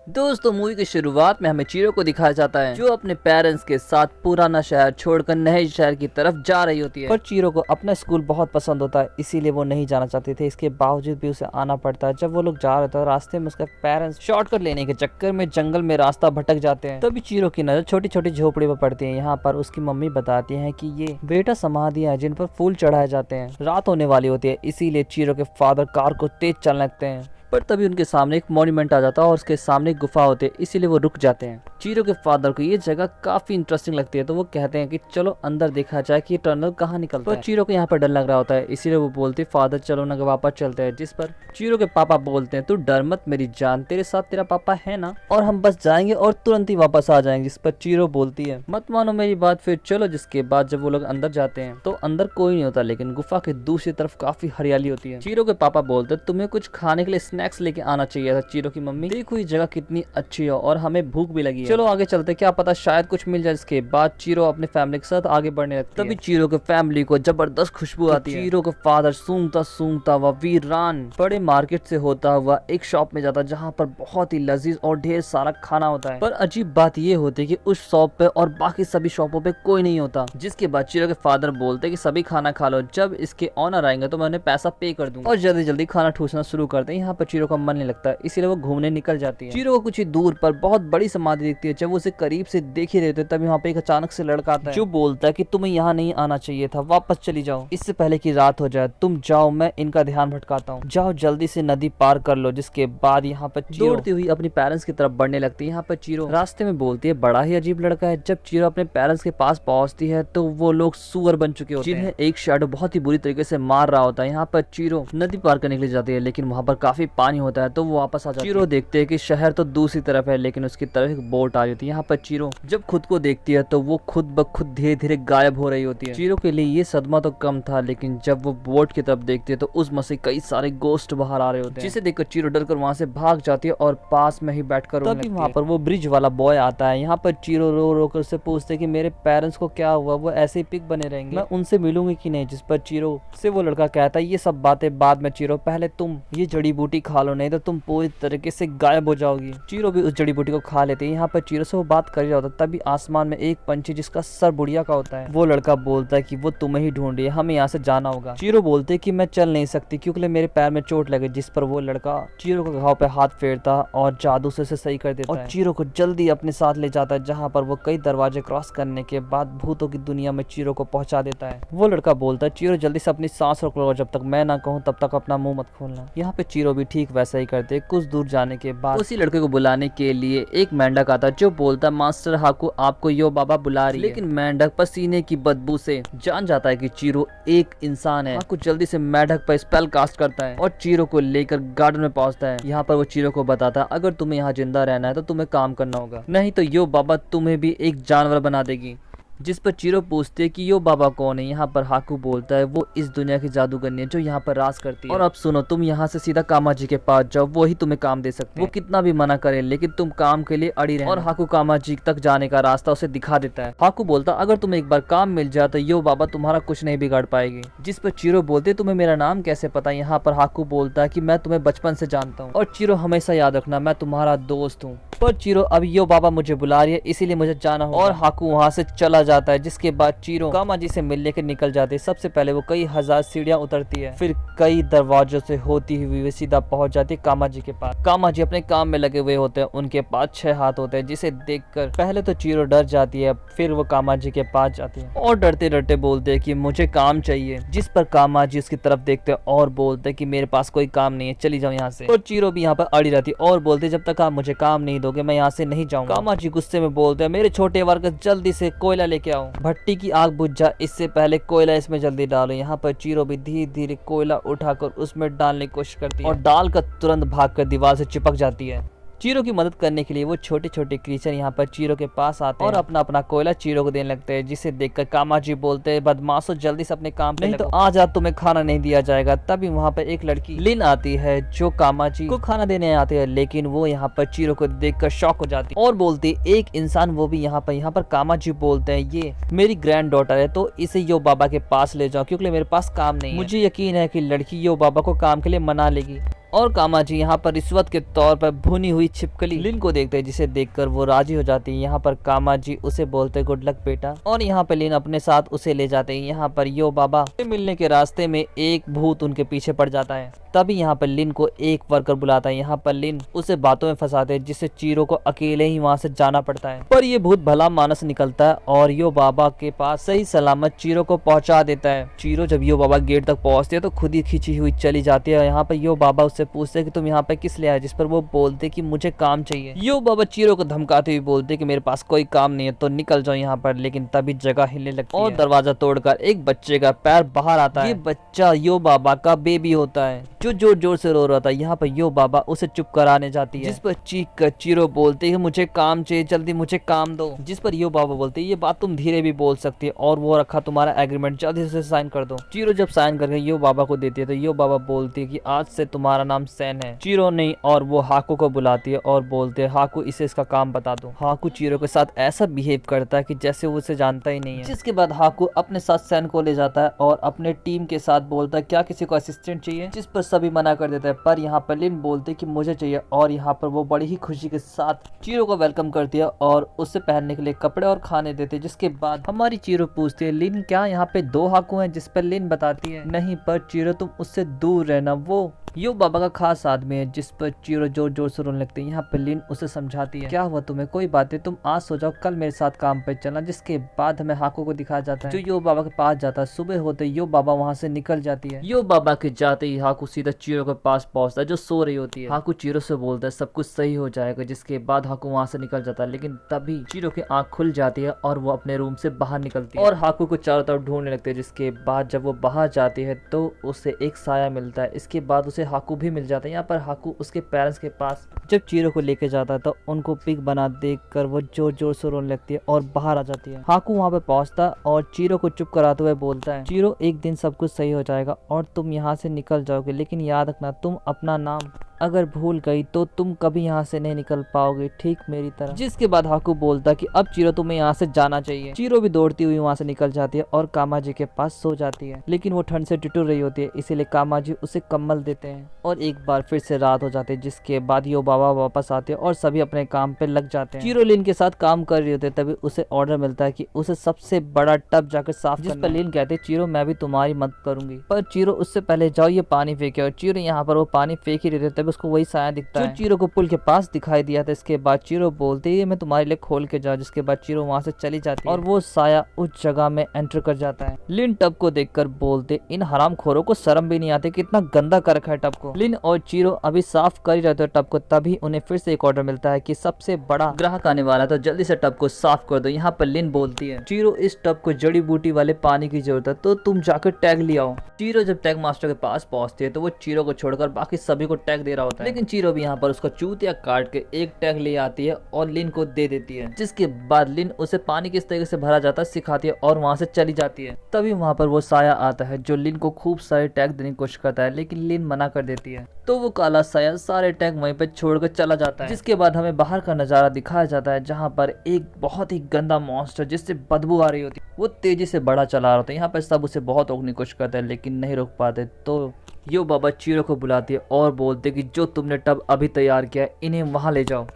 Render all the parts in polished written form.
दोस्तों मूवी की शुरुआत में हमें चीरो को दिखाया जाता है जो अपने पेरेंट्स के साथ पुराना शहर छोड़कर नए शहर की तरफ जा रही होती है। पर चीरो को अपना स्कूल बहुत पसंद होता है, इसीलिए वो नहीं जाना चाहते थे। इसके बावजूद भी उसे आना पड़ता है। जब वो लोग जा रहे थे रास्ते में उसका पेरेंट्स शॉर्टकट लेने के चक्कर में जंगल में रास्ता भटक जाते हैं। तभी चीरो की नजर छोटी छोटी झोपड़ी पर पड़ती है। यहाँ पर उसकी मम्मी बताती है कि ये बेटा समाधियां हैं जिन पर फूल चढ़ाए जाते हैं। रात होने वाली होती है, इसीलिए चीरो के फादर कार को तेज चलने लगते हैं। पर तभी उनके सामने एक मॉन्यूमेंट आ जाता है और उसके सामने एक गुफा होती है, इसीलिए वो रुक जाते हैं। चीरो के फादर को ये जगह काफी इंटरेस्टिंग लगती है, तो वो कहते हैं कि चलो अंदर देखा जाए कि ये टनल कहाँ निकलता है। चीरो को यहाँ पर डर लग रहा होता है, इसीलिए वो बोलती फादर चलो ना वापस चलते हैं। जिस पर चीरो के पापा बोलते हैं तू डर मत मेरी जान, तेरे साथ तेरा पापा है ना, और हम बस जाएंगे और तुरंत ही वापस आ जाएंगे। जिस पर चीरो बोलती है मत मानो मेरी बात, फिर चलो। जिसके बाद जब वो लोग अंदर जाते हैं तो अंदर कोई नहीं होता, लेकिन गुफा के दूसरी तरफ काफी हरियाली होती है। चीरो के पापा बोलते तुम्हें कुछ खाने के लिए स्नैक्स लेके आना चाहिए था। चीरो की मम्मी देखो ये जगह कितनी अच्छी है और हमें भूख भी लगी है, चलो आगे चलते, क्या पता शायद कुछ मिल जाए। इसके बाद चीरो अपने फैमिली के साथ आगे बढ़ने लगती है। तभी चीरो के फैमिली को जबरदस्त खुशबू आती है। चीरो का फादर सूंघता सूंघता हुआ वीरान बड़े मार्केट से होता हुआ एक शॉप में जाता है जहाँ पर बहुत ही लजीज और ढेर सारा खाना होता है। पर अजीब बात ये होती है कि उस शॉप पे और बाकी सभी शॉपों पे कोई नहीं होता। जिसके बाद चीरो के फादर बोलते कि सभी खाना खा लो, जब इसके ऑनर आएंगे तो मैं उन्हें पैसा पे कर दूंगा। और जल्दी जल्दी खाना ठूसना शुरू करते हैं। यहाँ पर चीरो का मन नहीं लगता, इसीलिए वो घूमने निकल जाती है। चीरो को कुछ ही दूर पर बहुत बड़ी समाधि दिखती है। जब वो उसे करीब से देख ही रहे थे तभी वहाँ पे एक अचानक से लड़का आता है जो बोलता है कि तुम्हें यहाँ नहीं आना चाहिए था, वापस चली जाओ इससे पहले कि रात हो जाए। तुम जाओ, मैं इनका ध्यान भटकाता हूँ, जाओ जल्दी से नदी पार कर लो। जिसके बाद यहाँ पर दौड़ती हुई अपनी पेरेंट्स की तरफ बढ़ने लगती है। यहाँ पर चीरो रास्ते में बोलती है बड़ा ही अजीब लड़का है। जब चीरो अपने पेरेंट्स के पास पहुंचती है तो वो लोग सुअर बन चुके होते हैं जिन्हें एक शैडो बहुत ही बुरी तरीके से मार रहा होता है। यहाँ पर चीरो नदी पार करने के लिए जाती है, लेकिन वहाँ पर काफी पानी होता है तो वो वापस आ जाती है। चीरो देखते है कि शहर तो दूसरी तरफ है, लेकिन उसकी तरफ एक बोट आ जाती है। यहाँ पर चीरो जब खुद को देखती है तो वो खुद ब खुद धीरे धीरे गायब हो रही होती है। चीरो के लिए ये सदमा तो कम था, लेकिन जब वो बोट की तरफ देखती है तो उसमें से कई सारे गोस्ट बाहर आ रहे होते हैं, जिसे देखकर चीरो डरकर वहाँ से भाग जाती है और पास में ही बैठकर तभी वहाँ पर वो ब्रिज वाला बॉय आता है। यहाँ पर चीरो रो रो कर उससे पूछते कि मेरे पेरेंट्स को क्या हुआ, वो ऐसे ही पिक बने रहेंगे, मैं उनसे मिलूंगी कि नहीं। जिस पर चीरो से वो लड़का कहता है ये सब बातें बाद में चीरो, पहले तुम ये जड़ी बूटी खा लो, नहीं तो तुम पूरी तरीके से गायब हो जाओगी। चीरो भी उस जड़ी बूटी को खा लेते हैं। यहाँ पर चीरो से वो बात कर रहा होता है, तभी आसमान में एक पंछी जिसका सर बुढ़िया का होता है वो लड़का बोलता है कि वो तुम्हें ही ढूंढ रही है, हमें यहाँ से जाना होगा। चीरो बोलते कि मैं चल नहीं सकती क्योंकि मेरे पैर में चोट लगे। जिस पर वो लड़का चीरो के घाव पे हाथ फेरता और जादू से उसे सही कर देता है और चीरो को जल्दी अपने साथ ले जाता है, जहाँ पर वो कई दरवाजे क्रॉस करने के बाद भूतों की दुनिया में चीरो को पहुंचा देता है। वो लड़का बोलता है चीरो जल्दी से अपनी सांस रोक लो, जब तक मैं ना कहूँ तब तक अपना मुंह मत खोलना। यहाँ पे चीरो भी ठीक वैसा ही करते। कुछ दूर जाने के बाद उसी लड़के को बुलाने के लिए एक मेंढक आता है जो बोलता है मास्टर हाकू आपको यो बाबा बुला रही है। लेकिन मेंढक पसीने की बदबू से जान जाता है कि चीरो एक इंसान है। हाकू जल्दी से मेंढक पर स्पेल कास्ट करता है और चीरो को लेकर गार्डन में पहुंचता है। यहाँ पर वो चीरो को बताता है अगर तुम्हें यहाँ जिंदा रहना है तो तुम्हें काम करना होगा, नहीं तो यो बाबा तुम्हें भी एक जानवर बना देगी। जिस पर चीरो पूछते है कि यो बाबा कौन है। यहाँ पर हाकू बोलता है वो इस दुनिया की जादूगरनी है जो यहाँ पर राज करती है। और अब सुनो, तुम यहाँ से सीधा कामा जी के पास जाओ, वो ही तुम्हें काम दे सकते हैं। वो कितना भी मना करे लेकिन तुम काम के लिए अड़ी रहे। और हाकू कामा जी तक जाने का रास्ता उसे दिखा देता है। हाकू बोलता अगर तुम्हें एक बार काम मिल जाए तो यो बाबा तुम्हारा कुछ नहीं बिगाड़ पाएगी। जिस पर चीरो बोलते तुम्हें मेरा नाम कैसे पता। यहाँ पर हाकू बोलता है कि मैं तुम्हें बचपन से जानता हूँ और चीरो हमेशा याद रखना मैं तुम्हारा दोस्त हूँ। पर चीरो अब यो बाबा मुझे बुला रही है इसीलिए मुझे जाना होगा। और हाकू वहाँ से चला जाता है। जिसके बाद चीरो कामा जी से मिलने के निकल जाते। सबसे पहले वो कई हजार सीढ़ियां उतरती है, फिर कई दरवाजों से होती हुई वे सीधा पहुंच जाती है कामा जी के पास। कामा जी अपने काम में लगे हुए होते हैं, उनके पास 6 हाथ होते हैं, जिसे देखकर पहले तो चीरो डर जाती है, फिर वो कामा जी के पास जाती है और डरते डरते बोलते है कि मुझे काम चाहिए। जिस पर कामा जी उसकी तरफ देखते और बोलते है कि मेरे पास कोई काम नहीं है, चली जाओ यहाँ से। और चीरो भी यहाँ पर अड़ी रहती और बोलते जब तक आप मुझे काम नहीं दोगे मैं यहाँ से नहीं जाऊंगा। कामा जी गुस्से में बोलते हैं मेरे छोटे वर्कर जल्दी से कोयला लेके आओ, भट्टी की आग बुझ जा, इससे पहले कोयला इसमें जल्दी डालो। यहाँ पर चीरो भी धीरे धीरे कोयला उठाकर उसमें डालने की कोशिश करती है और डालकर तुरंत भागकर दीवार से चिपक जाती है। चीरो की मदद करने के लिए वो छोटे छोटे क्रीचर यहाँ पर चीरो के पास आते हैं और अपना अपना कोयला चीरो को देने लगते हैं, जिसे देखकर कामा जी बोलते हैं बदमाशो जल्दी से अपने काम पे लगो, तो आज तुम्हें खाना नहीं दिया जाएगा। तभी वहाँ पर एक लड़की लिन आती है जो कामा जी को खाना देने आते हैं, लेकिन वो यहाँ पर चीरो को देखकर शॉक हो जाती है और बोलती है एक इंसान वो भी यहाँ पर कामा जी बोलते हैं ये मेरी ग्रैंड डॉटर है तो इसे यो बाबा के पास ले जाओ क्योंकि मेरे पास काम नहीं है। मुझे यकीन है कि लड़की यो बाबा को काम के लिए मना लेगी। और कामाजी यहाँ पर रिश्वत के तौर पर भुनी हुई छिपकली लिन को देखते हैं, जिसे देखकर वो राजी हो जाती है। यहाँ पर कामाजी उसे बोलते गुड लक बेटा, और यहाँ पर लिन अपने साथ उसे ले जाते हैं। यहाँ पर यो बाबा से मिलने के रास्ते में एक भूत उनके पीछे पड़ जाता है। तभी यहाँ पर लिन को एक वर्कर बुलाता है। यहाँ पर लिन उसे बातों में फंसाते हैं, जिससे चीरो को अकेले ही वहाँ से जाना पड़ता है। पर ये भूत भला मानस निकलता है और यो बाबा के पास सही सलामत चीरो को पहुंचा देता है। चीरो जब यो बाबा गेट तक पहुंचती है तो खुद ही खींची हुई चली जाती है। यहाँ पर यो बाबा उससे पूछते हैं कि तुम यहाँ पे किस लिए आए, जिस पर वो बोलते कि मुझे काम चाहिए। यो बाबा चीरो को धमकाते हुए बोलते कि मेरे पास कोई काम नहीं है तो निकल जाओ यहाँ पर। लेकिन तभी जगह हिलने लगती है और दरवाजा तोड़कर एक बच्चे का पैर बाहर आता है। ये बच्चा यो बाबा का बेबी होता है जो जोर जोर से रो रहा था। यहाँ पर यो बाबा उसे चुप कराने जाती है, जिस पर चीख कर चीरो बोलते है मुझे काम चाहिए, जल्दी मुझे काम दो। जिस पर यो बाबा बोलते ये बात तुम धीरे भी बोल सकती है और वो रखा तुम्हारा एग्रीमेंट, जल्दी से साइन कर दो। चीरो जब साइन करके यो बाबा को देती है तो यो बाबा बोलती है कि आज से तुम्हारा नाम सैन है, चीरो नहीं। और वो हाकू को बुलाती है और बोलते है हाकू इसे इसका काम बता दो। हाकू चीरो के साथ ऐसा बिहेव करता है कि जैसे वो उसे जानता ही नहीं है। जिसके बाद हाकू अपने साथ सैन को ले जाता है और अपने टीम के साथ बोलता है क्या किसी को असिस्टेंट चाहिए, जिस पर सभी मना कर देता है। पर यहाँ पर लिन बोलते कि मुझे चाहिए और यहाँ पर वो बड़ी ही खुशी के साथ चीरो को वेलकम करती है और उससे पहनने के लिए कपड़े और खाने देते हैं। जिसके बाद हमारी चीरो पूछती है लिन क्या यहाँ पे 2 हाकू हैं, जिस पर लिन बताती है नहीं पर चीरो तुम उससे दूर रहना, वो यो बाबा का खास आदमी है। जिस पर चीरो जोर जोर से रोने लगती है। यहाँ पर लिन उसे समझाती है क्या हुआ तुम्हें, कोई बात नहीं, तुम आज सो जाओ, कल मेरे साथ काम पे चलना। जिसके बाद हमें हाकू को दिखाया जाता है जो यो बाबा के पास जाता है। सुबह होते यो बाबा वहाँ से निकल जाती है। यो बाबा के जाते ही हाकू सीधा चीरो के पास पहुंचता है जो सो रही होती है। हाकू चीरो से बोलता है सब कुछ सही हो जाएगा। जिसके बाद हाकू वहाँ से निकल जाता है, लेकिन तभी चीरो की आंख खुल जाती है और वो अपने रूम से बाहर निकलती है और हाकू को चारों तरफ ढूंढने लगते हैं। जिसके बाद जब वो बाहर जाती है तो उसे एक साया मिलता है। इसके बाद उसे हाकू भी मिल जाता है। यहाँ पर हाकू उसके पेरेंट्स के पास जब चीरो को लेके जाता है तो उनको पिग बना देखकर वो जोर जोर से रोने लगती है और बाहर आ जाती है। हाकू वहाँ पे पहुँचता और चीरो को चुप कराते हुए बोलता है चीरो एक दिन सब कुछ सही हो जाएगा और तुम यहाँ से निकल जाओगे, लेकिन याद रखना तुम अपना नाम अगर भूल गई तो तुम कभी यहाँ से नहीं निकल पाओगे, ठीक मेरी तरह। जिसके बाद हाकू बोलता कि अब चीरो तुम्हें यहाँ से जाना चाहिए। चीरो भी दौड़ती हुई वहाँ से निकल जाती है और कामाजी के पास सो जाती है, लेकिन वो ठंड से टिटुर रही होती है, इसीलिए कामाजी उसे कम्बल देते हैं और एक बार फिर से रात हो जाती है। जिसके बाद यो बाबा वापस आते हैं और सभी अपने काम पे लग जाते हैं। चीरो लिन के साथ काम कर रही होती है, तभी उसे ऑर्डर मिलता है कि उसे सबसे बड़ा टब जाकर साफ करना है। जिस पर लिन कहते चीरो मैं भी तुम्हारी मदद करूंगी, पर चीरो उससे पहले जाओ ये पानी फेंके। और चीरो यहाँ पर वो पानी फेंक ही रहते, तभी उसको वही साया दिखता है जो चीरो को पुल के पास दिखाई दिया था। इसके बाद चीरो बोलते है मैं तुम्हारे लिए खोल के जाऊं। जिसके बाद चीरो वहाँ से चली जाती है और वो साया उस जगह में एंटर कर जाता है। लिन टब को देखकर बोलते इन हरामखोरों को शर्म भी नहीं आती, कितना गंदा कर रखा है टब को। लिन और चीरो अभी साफ कर ही रहते टब को, तभी उन्हें फिर से एक ऑर्डर मिलता है कि सबसे बड़ा ग्राहक आने वाला है तो जल्दी से टब को साफ कर दो। यहाँ पर लिन बोलती है चीरो इस टब को जड़ी बूटी वाले पानी की जरूरत है तो तुम जाकर टैग ले आओ। चीरो जब टैग मास्टर के पास पहुंचती है तो वो चीरो को छोड़कर बाकी सभी को टैग दे रहा होता है, लेकिन चीरो भी यहाँ पर उसका चूतिया काट के एक टैग ले आती है और लिन को दे देती है। जिसके बाद लिन उसे पानी किस तरीके से भरा जाता है सिखाती है और वहाँ से चली जाती है। तभी वहाँ पर वो साया आता है जो लिन को खूब सारे टैग देने की कोशिश करता है, लेकिन लिन मना कर देती है तो वो काला साया सारे टैग वहीं पे छोड़कर चला जाता है। जिसके बाद हमें बाहर का नजारा दिखाया जाता है जहाँ पर एक बहुत ही गंदा मॉन्स्टर जिससे बदबू आ रही होती है वो तेजी से बड़ा चला रहा होता है। यहाँ पर सब उसे बहुत रोकने की कोशिश करते हैं लेकिन नहीं रोक पाते। तो यो बाबा चीरो को बुलाती है और बोलते कि जो तुमने टब अभी तैयार किया है इन्हें वहां ले जाओ।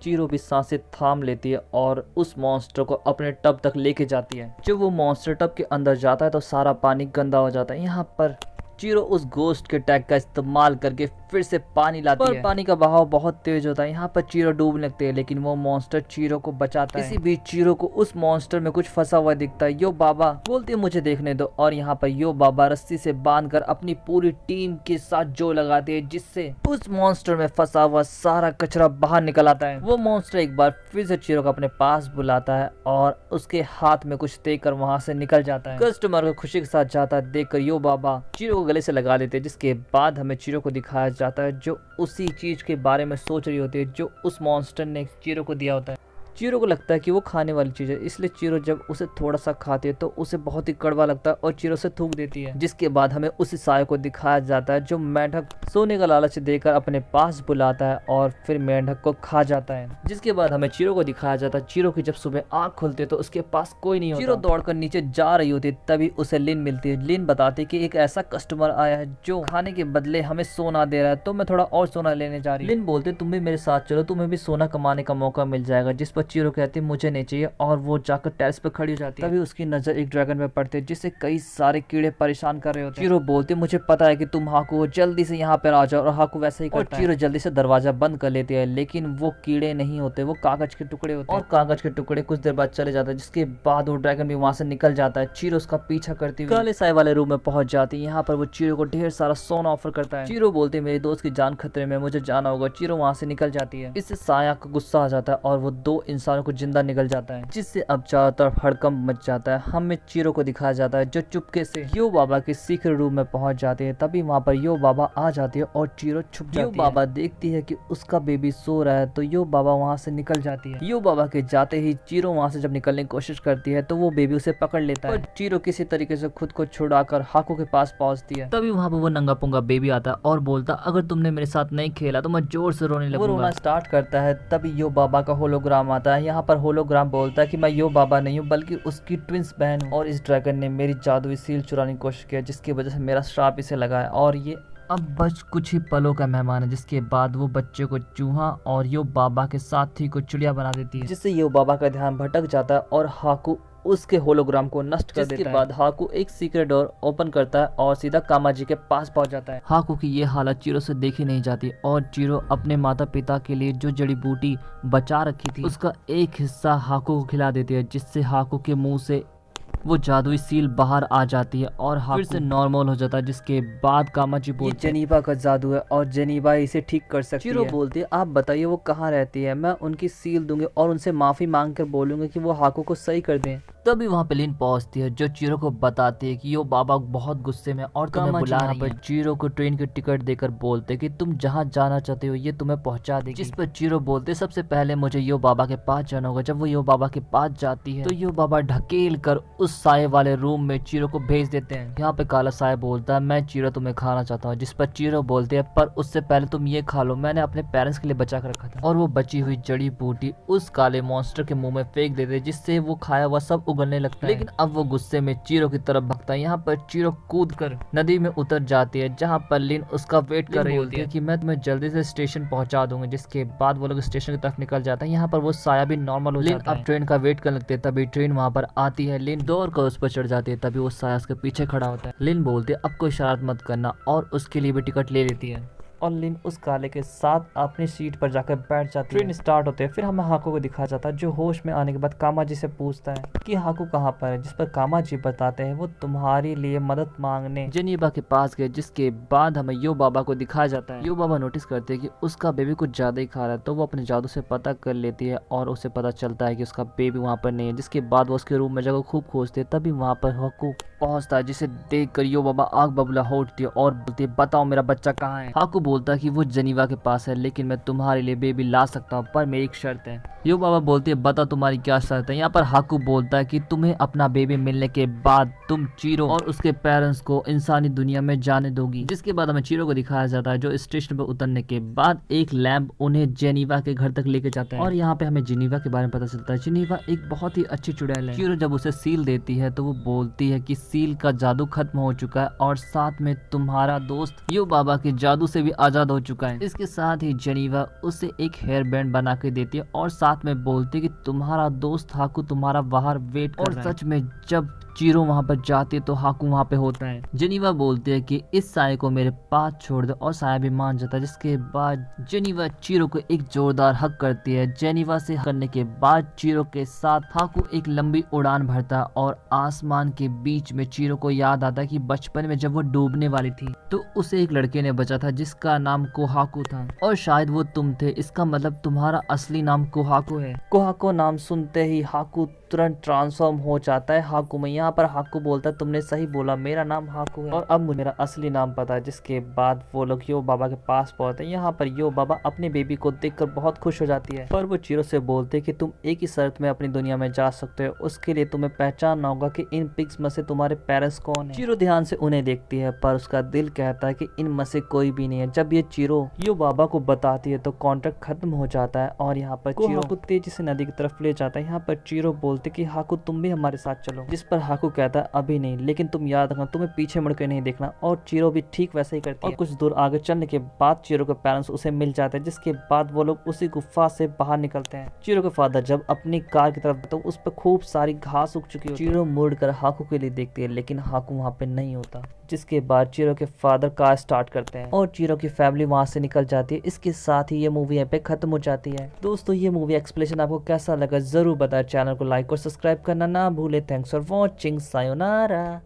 चीरो भी सांसें थाम लेती है और उस मॉन्स्टर को अपने टब तक लेके जाती है। जब वो मॉन्स्टर टब के अंदर जाता है तो सारा पानी गंदा हो जाता है। यहाँ पर चीरो उस गोस्ट के टैग का इस्तेमाल करके फिर से पानी लाती है। पानी का बहाव बहुत तेज होता है। यहाँ पर चीरो डूबने लगते हैं लेकिन वो मॉन्स्टर चीरो को बचाता है। इसी बीच चीरो को उस मॉन्स्टर में कुछ फंसा हुआ दिखता है। यो बाबा बोलते हैं मुझे देखने दो और यहाँ पर यो बाबा रस्सी से बांधकर अपनी पूरी टीम के साथ जो लगाते हैं जिससे उस मॉन्स्टर में फंसा हुआ सारा कचरा बाहर निकल आता है। वो मॉन्स्टर एक बार फिर से चीरो को अपने पास बुलाता है और उसके हाथ में कुछ देकर वहां से निकल जाता है। कस्टमर को खुशी के साथ जाता है देखकर यो बाबा चीरो को गले से लगा देते हैं। जिसके बाद हमें चीरो को दिखाया जाता है जो उसी चीज के बारे में सोच रही होती है जो उस मॉन्स्टर ने चीरो को दिया होता है। चीरो को लगता है कि वो खाने वाली चीज है, इसलिए चीरो जब उसे थोड़ा सा खाती है तो उसे बहुत ही कड़वा लगता है और चीरो से थूक देती है। जिसके बाद हमें उसी साय को दिखाया जाता है जो मेंढक सोने का लालच देकर अपने पास बुलाता है और फिर मेंढक को खा जाता है। जिसके बाद हमें चीरो को दिखाया जाता है चीरो की जब सुबह आंख खुलती है तो उसके पास कोई नहीं होता। चीरो दौड़कर नीचे जा रही होती है, तभी उसे लिन मिलती है। लिन बताती है कि एक ऐसा कस्टमर आया है जो खाने के बदले हमें सोना दे रहा है, तो मैं थोड़ा और सोना लेने जा रही हूँ। लिन बोलते तुम भी मेरे साथ चलो, तुम्हें भी सोना कमाने का मौका मिल जाएगा। जिस पर चीरो कहती है मुझे नहीं चाहिए और वो जाकर टेरेस पर खड़ी हो जाती है। तभी उसकी नजर एक ड्रैगन पे पड़ती है जिससे कई सारे कीड़े परेशान कर रहे होते हैं। चीरो बोलते मुझे पता है कि तुम हाकू हो, जल्दी से यहाँ पर आ जाओ, और हाकू वैसे ही करता है। चीरो जल्दी से दरवाजा बंद कर लेती है, लेकिन वो कीड़े नहीं होते, वो कागज के टुकड़े होते हैं। और कागज के टुकड़े कुछ देर बाद चले जाते हैं, जिसके बाद वो ड्रैगन भी वहां से निकल जाता है। चीरो उसका पीछा करती हुई काले साय वाले रूम में पहुंच जाती है। यहाँ पर वो चीरो को ढेर सारा सोना ऑफर करता है। चीरो बोलते मेरे दोस्त की जान खतरे में, मुझे जाना होगा। चीरो वहां से निकल जाती है। इससे साया को गुस्सा आ जाता है और वो 2 इंसानों को जिंदा निकल जाता है, जिससे अब चारों तरफ हड़कंप मच जाता है। हमें चीरो को दिखाया जाता है जो चुपके से यो बाबा के सीक्रेट रूम में पहुंच जाते हैं। तभी वहां पर यो बाबा आ जाती है और चीरो छुप जाती है। यो बाबा देखती है कि उसका बेबी सो रहा है तो यो बाबा वहां से निकल जाती है। यो बाबा के जाते ही चीरो वहां से जब निकलने की कोशिश करती है तो वो बेबी उसे पकड़ लेता है। चीरो किसी तरीके से खुद को छुड़ाकर हाकू के पास पहुंचती है। तभी वहां पर वो नंगा पुंगा बेबी आता है और बोलता अगर तुमने मेरे साथ नहीं खेला तो मैं जोर से रोने लगूंगा। वो रोना स्टार्ट करता है। तभी यो बाबा का होलोग्राम आता है। यहाँ पर होलोग्राम बोलता है कि मैं यो बाबा नहीं हूँ बल्कि उसकी ट्विंस बहन हूँ, और इस ड्रैगन ने मेरी जादुई सील चुराने की कोशिश की जिसकी वजह से मेरा श्राप इसे लगा है और ये अब बस कुछ ही पलों का मेहमान है। जिसके बाद वो बच्चे को चूहा और यो बाबा के साथी को चिड़िया बना देती है, जिससे यो बाबा का ध्यान भटक जाता है और हाकू उसके होलोग्राम को नष्ट कर देता है। जिसके बाद हाकू एक सीक्रेट डोर ओपन करता है और सीधा कामाजी के पास पहुंच जाता है। हाकू की ये हालत चीरो से देखी नहीं जाती और चीरो अपने माता पिता के लिए जो जड़ी बूटी बचा रखी थी उसका एक हिस्सा हाकू को खिला देती है, जिससे हाकू के मुंह से वो जादुई सील बाहर आ जाती है और फिर से नॉर्मल हो जाता है। जिसके बाद कामाजी बोलती है जेनीवा का जादू है और जेनीवा इसे ठीक कर सकती है। चीरो बोलती है आप बताइए वो कहाँ रहती है, मैं उनकी सील दूंगी और उनसे माफी मांग कर बोलूंगी कि वो हाकू को सही कर दें। तभी वहाँ पे लिन पहुंचती है जो चीरो को बताती है कि यो बाबा बहुत गुस्से में और तुम्हें बुला रही है। चीरो को ट्रेन की टिकट देकर बोलते कि तुम जहाँ जाना चाहते हो ये तुम्हें पहुंचा देगी। जिस पर चीरो बोलते सबसे पहले मुझे यो बाबा के पास जाना होगा। जब वो यो बाबा के पास जाती है तो यो बाबा ढकेल कर उस साय वाले रूम में चीरो को भेज देते हैं। यहाँ पे काला साय बोलता है मैं चीरो तुम्हें खाना चाहता हूँ। जिस पर चीरो बोलते हैं पर उससे पहले तुम ये खा लो, मैंने अपने पेरेंट्स के लिए बचा कर रखा था। और वो बची हुई जड़ी बूटी उस काले मॉन्स्टर के मुंह में फेंक देते जिससे वो खाया हुआ सब उगलने लगता है। लेकिन अब वो गुस्से में चीरो की तरफ भगता है। यहाँ पर चीरो कूद कर नदी में उतर जाती है जहाँ पर लिन उसका वेट कर रही होती है कि मैं तुम्हें जल्दी से स्टेशन पहुंचा दूंगी। जिसके बाद वो लोग स्टेशन की तरफ निकल जाता है। यहाँ पर वो साया भी नॉर्मल हो जाता है। अब ट्रेन का वेट करने लगते हैं। तभी ट्रेन वहाँ पर आती है। लिन दौड़ कर उस पर चढ़ जाती है। तभी वो साया उसके पीछे खड़ा होता है। लिन बोलती है अब कोई शरारत मत करना और उसके लिए भी टिकट ले लेती है और लिन उस काले के साथ अपनी सीट पर जाकर बैठ जाती है। ट्रेन स्टार्ट होते है। फिर हमें हाकू को दिखाया जाता है जो होश में आने के बाद कामाजी से पूछता है कि हाकू कहाँ पर है। जिस पर कामाजी बताते हैं वो तुम्हारे लिए मदद मांगने जेनीवा के पास गए। जिसके बाद हमें यो बाबा को दिखाया जाता है। यो बाबा नोटिस करते हैं कि उसका बेबी कुछ ज्यादा ही खा रहा है तो वो अपने जादू से पता कर लेती है और उसे पता चलता है कि उसका बेबी वहाँ पर नहीं है। जिसके बाद वो उसके रूम में जगह खूब खोजते है। तभी वहाँ पर हाकू पहुंचता है जिसे देख कर यो बाबा आग बबूला हो उठती है और बोलती है बताओ मेरा बच्चा कहाँ है। हाकू बोलता है कि वो जेनीवा के पास है लेकिन मैं तुम्हारे लिए बेबी ला सकता हूँ पर मेरी एक शर्त है। यो बाबा बोलती है बता तुम्हारी क्या शर्त है। यहाँ पर हाकू बोलता है कि तुम्हें अपना बेबी मिलने के बाद तुम चीरो और उसके पेरेंट्स को इंसानी दुनिया में जाने दोगी। जिसके बाद हमें चीरो को दिखाया जाता है जो स्टेशन पर उतरने के बाद एक लैंप उन्हें जेनीवा के घर तक लेके जाता है और यहाँ पे हमें जेनीवा के बारे में पता चलता है। जेनीवा एक बहुत ही अच्छी चुड़ैल है। चीरो जब उसे सील देती है तो वो बोलती है कि सील का जादू खत्म हो चुका है और साथ में तुम्हारा दोस्त यो बाबा के जादू से भी आजाद हो चुका है। इसके साथ ही जेनीवा उसे एक हेयर बैंड बना के देती है और साथ में बोलती है कि तुम्हारा दोस्त हाकू तुम्हारा बाहर वेट कर रहा है। सच में जब चीरो वहाँ पर जाती है तो हाकू वहाँ पे होता है। जेनीवा बोलती है कि इस साय को मेरे पास छोड़ दे और साया भी मान जाता है। जिसके बाद जेनीवा चीरो को एक जोरदार हक करती है। जेनीवा से हक करने के बाद चीरो के साथ हाकू एक लंबी उड़ान भरता है और आसमान के बीच में चीरो को याद आता है कि बचपन में जब वो डूबने वाली थी तो उसे एक लड़के ने बचा था जिसका नाम कोहाकू था और शायद वो तुम थे। इसका मतलब तुम्हारा असली नाम कोहाकू है। कोहाकू नाम सुनते ही हाकू तुरंत ट्रांसफॉर्म हो जाता है हाकू में। यहाँ पर हाकू बोलता है तुमने सही बोला, मेरा नाम हाकू है और अब मुझे मेरा असली नाम पता है। जिसके बाद वो लोग यो बाबा के पास पहुंचते हैं। यहाँ पर यो बाबा अपने बेबी को देखकर बहुत खुश हो जाती है, पर वो चीरो से बोलते कि तुम एक ही शर्त में अपनी दुनिया में जा सकते हो, उसके लिए तुम्हें पहचानना होगा कि इन पिग्स में से तुम्हारे पेरेंट्स कौन है। चीरो ध्यान से उन्हें देखती है, पर उसका दिल कहता है कि इन में से कोई भी नहीं है। जब ये चीरो यो बाबा को बताती है तो कॉन्ट्रैक्ट खत्म हो जाता है और यहाँ पर चीरो हाकू तेजी से नदी की तरफ ले जाता है। यहाँ पर चीरो बोलते कि हाकू तुम भी हमारे साथ चलो, जिस पर हाकू कहता है अभी नहीं, लेकिन तुम याद रखना तुम्हें पीछे मुड़कर नहीं देखना। और चीरो भी ठीक वैसे ही करती है और कुछ दूर आगे चलने के बाद चीरो के पेरेंट्स उसे मिल जाते हैं, जिसके बाद वो लोग उसी गुफा से बाहर निकलते हैं। चीरो के फादर जब अपनी कार की तरफ तो उस पर खूब सारी घास उग चुकी होती है। चीरो मुड़कर हाकू के लिए देखती है, लेकिन हाकू वहाँ पे नहीं होता। जिसके बाद चीरो के फादर कार स्टार्ट करते हैं और चीरो की फैमिली वहां से निकल जाती है। इसके साथ ही ये मूवी यहाँ पे खत्म हो जाती है। दोस्तों ये मूवी एक्सप्लेनेशन आपको कैसा लगा जरूर बताएं। चैनल को लाइक और सब्सक्राइब करना ना भूले। Thanks for watching, sayonara.